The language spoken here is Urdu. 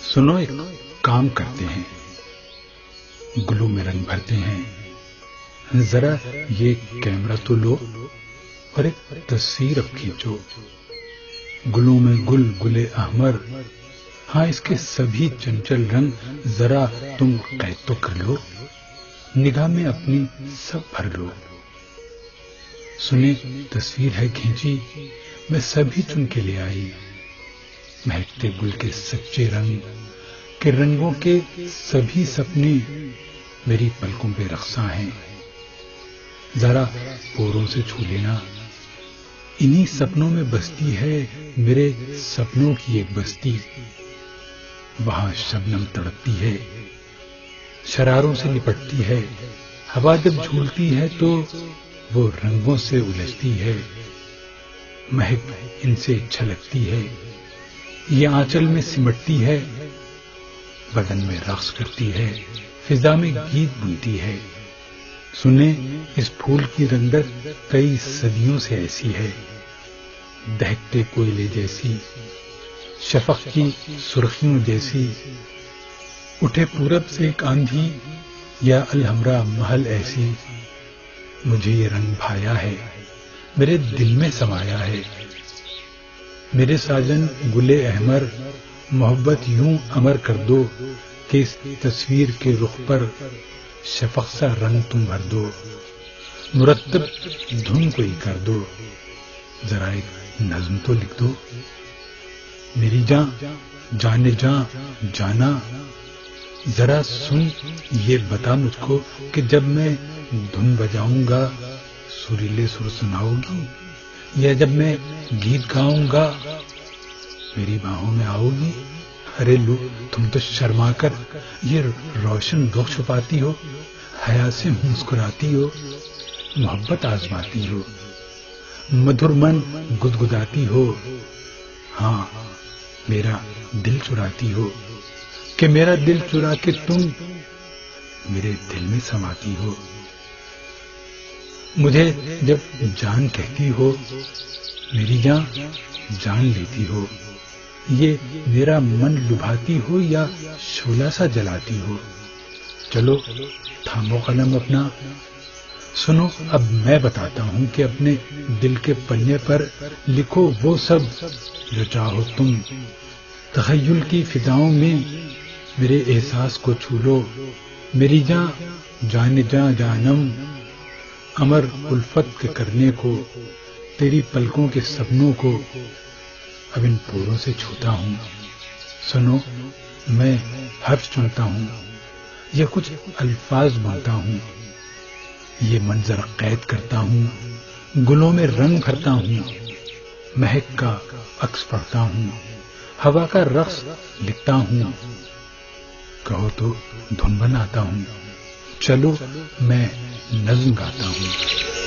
سنو، ایک کام کرتے ہیں، گلوں میں رنگ بھرتے ہیں. ذرا یہ کیمرہ تو لو اور ایک تصویر اب کھینچو. گلوں میں گل، گلے احمر، ہاں اس کے سبھی چنچل رنگ ذرا تم قید تو کر لو، نگاہ میں اپنی سب بھر لو. سنیں، تصویر ہے کھینچی، میں سبھی چن کے لے آئی. مہکتے گل کے سچے رنگ کہ رنگوں کے سبھی سپنے میری پلکوں پہ رقصاں ہیں. ذرا پوروں سے چھو لینا، انہی سپنوں میں بستی ہے میرے سپنوں کی ایک بستی. وہاں شبنم تڑپتی ہے، شراروں سے لپٹتی ہے. ہوا جب جھولتی ہے تو وہ رنگوں سے الجھتی ہے. مہک ان سے چھلکتی ہے، یہ آنچل میں سمٹتی ہے. بدن میں رقص کرتی ہے، فضا میں گیت بنتی ہے. سنیں، اس پھول کی رنگت کئی صدیوں سے ایسی ہے، دہکتے کوئلے جیسی، شفق کی سرخیوں جیسی. اٹھے پورب سے ایک آندھی یا الحمرا محل ایسی. مجھے یہ رنگ بھایا ہے، میرے دل میں سمایا ہے. میرے ساجن گلے احمر، محبت یوں امر کر دو کہ اس تصویر کے رخ پر شفق سا رنگ تم بھر دو. مرتب دھن کوئی کر دو، ذرا ایک نظم تو لکھ دو. میری جاں، جانے جاں، جانا، ذرا سن یہ بتا مجھ کو کہ جب میں دھن بجاؤں گا سریلے سر سناؤ گی، یا جب میں گیت گاؤں گا میری باہوں میں آؤ گی؟ ارے لو، تم تو شرما کر یہ روشن رخ چھپاتی ہو، حیا سے مسکراتی ہو، محبت آزماتی ہو، مدھر من گدگداتی ہو. ہاں، میرا دل چراتی ہو کہ میرا دل چرا کے تم میرے دل میں سماتی ہو. مجھے جب جان کہتی ہو، میری جان جان لیتی ہو. یہ میرا من لبھاتی ہو یا شعلہ سا جلاتی ہو. چلو تھامو قلم اپنا، سنو اب میں بتاتا ہوں کہ اپنے دل کے پنے پر لکھو وہ سب جو چاہو تم. تخیل کی فضاؤں میں میرے احساس کو چھو لو. میری جاں، جان جاں جانم، امر الفت کے کرنے کو، تیری پلکوں کے سپنوں کو اب ان پوروں سے چھوتا ہوں. سنو، میں حرف چنتا ہوں یا کچھ الفاظ بنتا ہوں. یہ منظر قید کرتا ہوں، گلوں میں رنگ بھرتا ہوں، مہک کا عکس پڑھتا ہوں، ہوا کا رقص لکھتا ہوں. کہو تو دھن بناتا ہوں، چلو میں نظم گاتا ہوں.